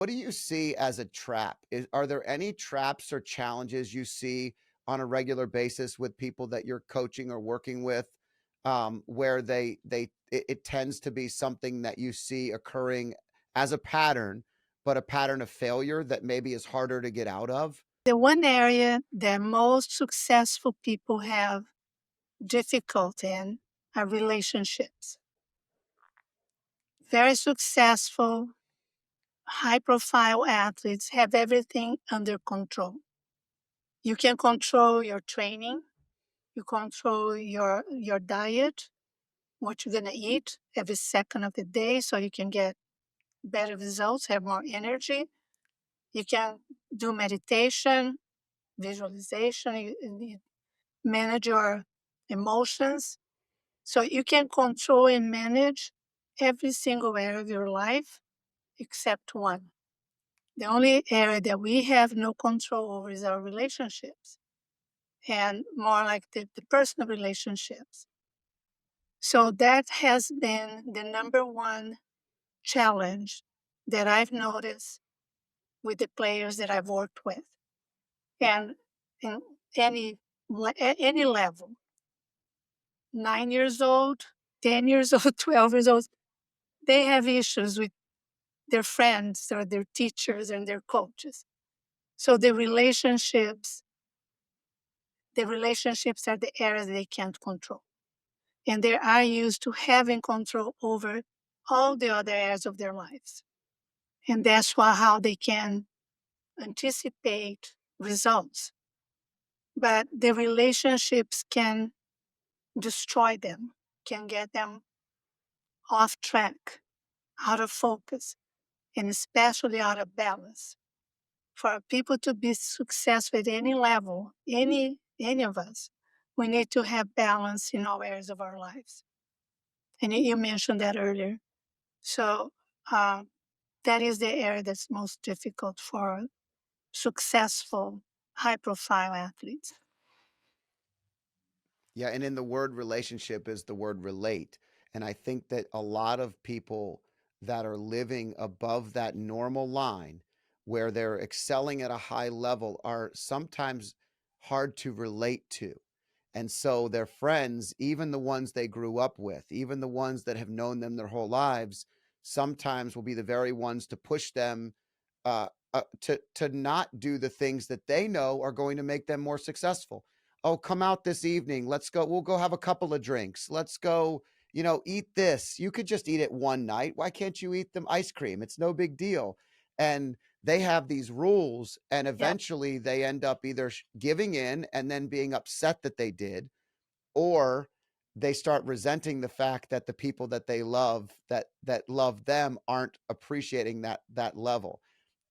What do you see as a trap? Are there any traps or challenges you see on a regular basis with people that you're coaching or working with, where it tends to be something that you see occurring as a pattern, but a pattern of failure that maybe is harder to get out of? The one area that most successful people have difficulty in are relationships. Very successful, high profile athletes have everything under control. You can control your training, you control your diet, what you're going to eat every second of the day so you can get better results, have more energy. You can do meditation, visualization, you manage your emotions. So you can control and manage every single area of your life except one. The only area that we have no control over is our relationships and more like the personal relationships. So that has been the number one challenge that I've noticed with the players that I've worked with. And in any level, 9 years old, 10 years old, 12 years old, they have issues with their friends or their teachers and their coaches. So the relationships are the areas they can't control. And they are used to having control over all the other areas of their lives. And that's how they can anticipate results. But the relationships can destroy them, can get them off track, out of focus, and especially out of balance. For people to be successful at any level, any of us, we need to have balance in all areas of our lives. And you mentioned that earlier. So uh, that is the area that's most difficult for successful, high-profile athletes. Yeah, and in the word relationship is the word relate. And I think that a lot of people that are living above that normal line where they're excelling at a high level are sometimes hard to relate to. And so their friends, even the ones they grew up with, even the ones that have known them their whole lives, sometimes will be the very ones to push them to not do the things that they know are going to make them more successful. Oh, come out this evening. Let's go. We'll go have a couple of drinks. Let's go, eat this. You could just eat it one night. Why can't you eat them ice cream? It's no big deal. And they have these rules, and Yeah, eventually they end up either giving in and then being upset that they did, or they start resenting the fact that the people that they love that love them aren't appreciating that level.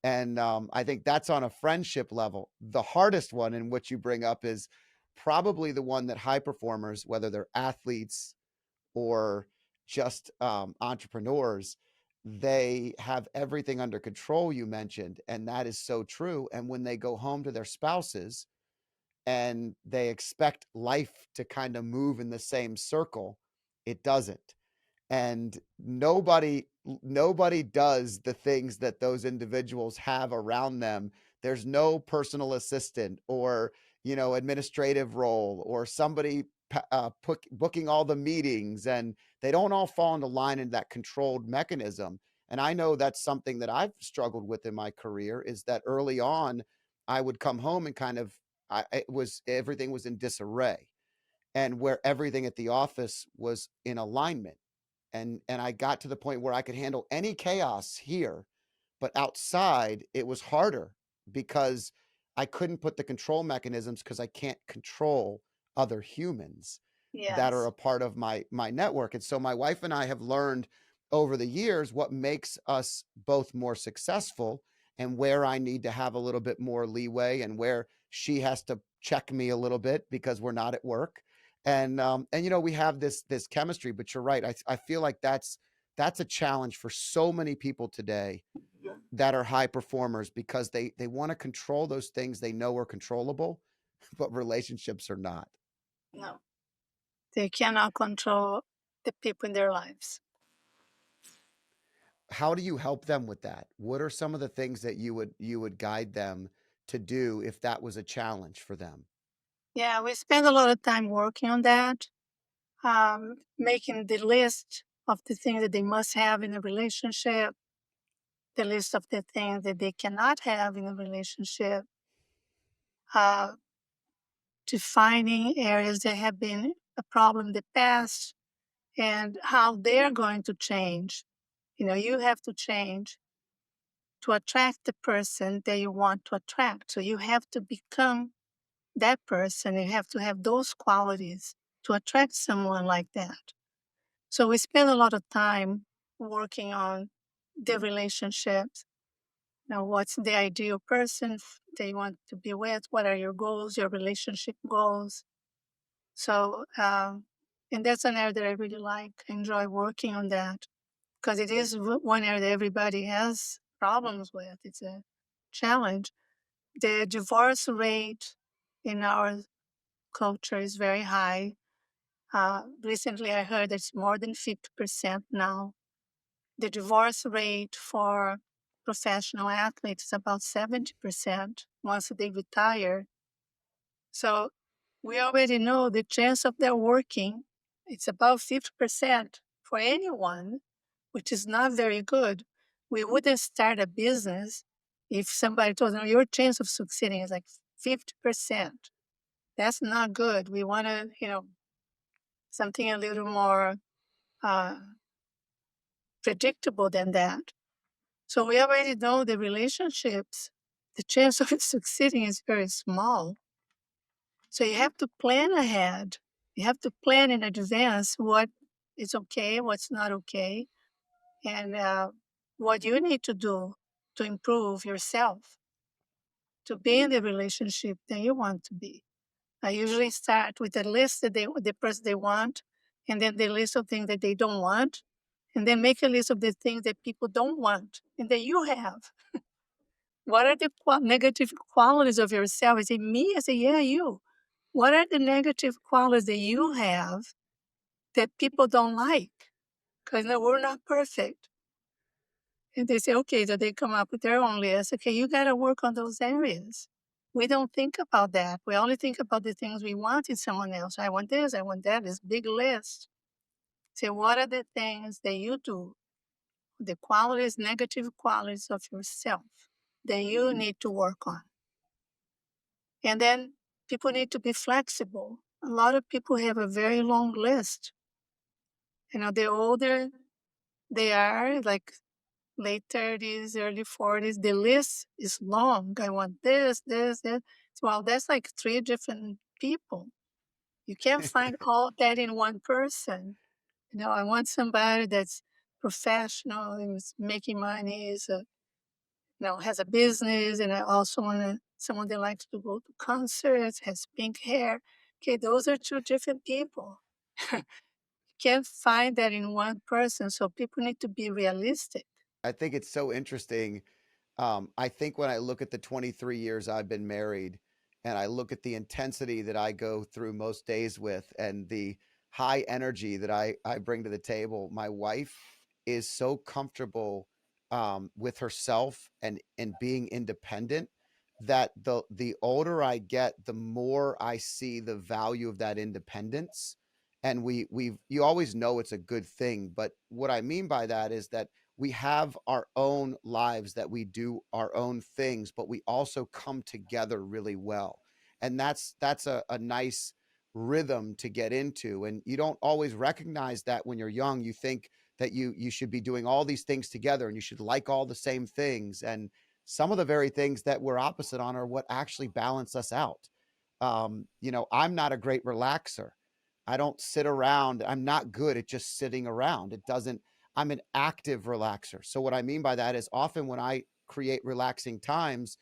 And I think that's on a friendship level. The hardest one, in which you bring up, is probably the one that high performers, whether they're athletes or just entrepreneurs, they have everything under control, you mentioned. And that is so true. And when they go home to their spouses and they expect life to kind of move in the same circle, it doesn't. And nobody does the things that those individuals have around them. There's no personal assistant or administrative role or somebody booking all the meetings, and they don't all fall into line in that controlled mechanism. And I know that's something that I've struggled with in my career, is that early on I would come home and kind of it was everything was in disarray, and where everything at the office was in alignment. And I got to the point where I could handle any chaos here, but outside it was harder because I couldn't put the control mechanisms, because I can't control other humans that are yes. a part of my network. And so my wife and I have learned over the years what makes us both more successful, and where I need to have a little bit more leeway, and where she has to check me a little bit because we're not at work. And we have this chemistry. But you're right. I feel like that's a challenge for so many people today that are high performers, because they want to control those things they know are controllable, but relationships are not. No, they cannot control the people in their lives. how do you help them with that? What are some of the things that you would guide them to do if that was a challenge for them? Yeah, we spend a lot of time working on that, making the list of the things that they must have in a relationship, the list of the things that they cannot have in a relationship, uh, defining areas that have been a problem in the past and how they're going to change. You have to change to attract the person that you want to attract. So you have to become that person. You have to have those qualities to attract someone like that. So we spend a lot of time working on the relationships. What's the ideal person that you want to be with? What are your goals, your relationship goals? So, and that's an area that I really like, enjoy working on that because it is one area that everybody has problems with. It's a challenge. The divorce rate in our culture is very high. Recently, I heard it's more than 50% now. The divorce rate for professional athletes is about 70% once they retire. So we already know the chance of their working, it's about 50% for anyone, which is not very good. We wouldn't start a business if somebody told them your chance of succeeding is like 50%. That's not good. We want to, something a little more uh, predictable than that. So we already know the relationships, the chance of it succeeding is very small. So you have to plan ahead. You have to plan in advance what is okay, what's not okay, and what you need to do to improve yourself to be in the relationship that you want to be. I usually start with a list that the person they want, and then the list of things that they don't want, and then make a list of the things that people don't want and that you have. What are the negative qualities of yourself? Is it me? I say, yeah, you. What are the negative qualities that you have that people don't like? Because no, we're not perfect. And they say, okay, so they come up with their own list. Okay, you got to work on those areas. We don't think about that. We only think about the things we want in someone else. I want this, I want that, this big list. So, what are the things that you do, the qualities, negative qualities of yourself that you need to work on? And then people need to be flexible. A lot of people have a very long list. The older they are, like late 30s, early 40s, the list is long. I want this, this, this. Well, that's like three different people. You can't find all that in one person. I want somebody that's professional, who's making money, has a business, and I also want someone that likes to go to concerts, has pink hair. Okay, those are two different people. You can't find that in one person, so people need to be realistic. I think it's so interesting. I think when I look at the 23 years I've been married and I look at the intensity that I go through most days with and the high energy that I bring to the table, my wife is so comfortable with herself and being independent that the older I get, the more I see the value of that independence. And we you always know it's a good thing, but what I mean by that is that we have our own lives that we do our own things, but we also come together really well. And that's a nice rhythm to get into. And you don't always recognize that when you're young. You think that you should be doing all these things together and you should like all the same things. And some of the very things that we're opposite on are what actually balance us out. I'm not a great relaxer. I don't sit around. I'm not good at just sitting around. It doesn't I'm an active relaxer. So what I mean by that is often when I create relaxing times,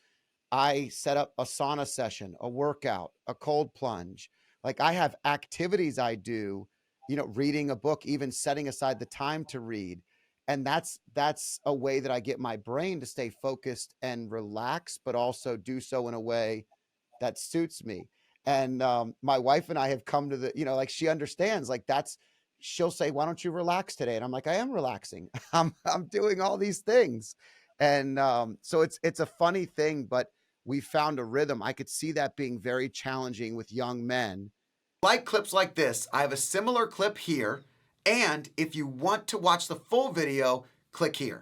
I set up a sauna session, a workout, a cold plunge. Like I have activities I do, reading a book, even setting aside the time to read. And that's a way that I get my brain to stay focused and relaxed, but also do so in a way that suits me. And my wife and I have come to like she understands, like she'll say, "Why don't you relax today?" And I'm like, "I am relaxing. I'm doing all these things." And so it's a funny thing, but we found a rhythm. I could see that being very challenging with young men. Like clips like this, I have a similar clip here. And if you want to watch the full video, click here.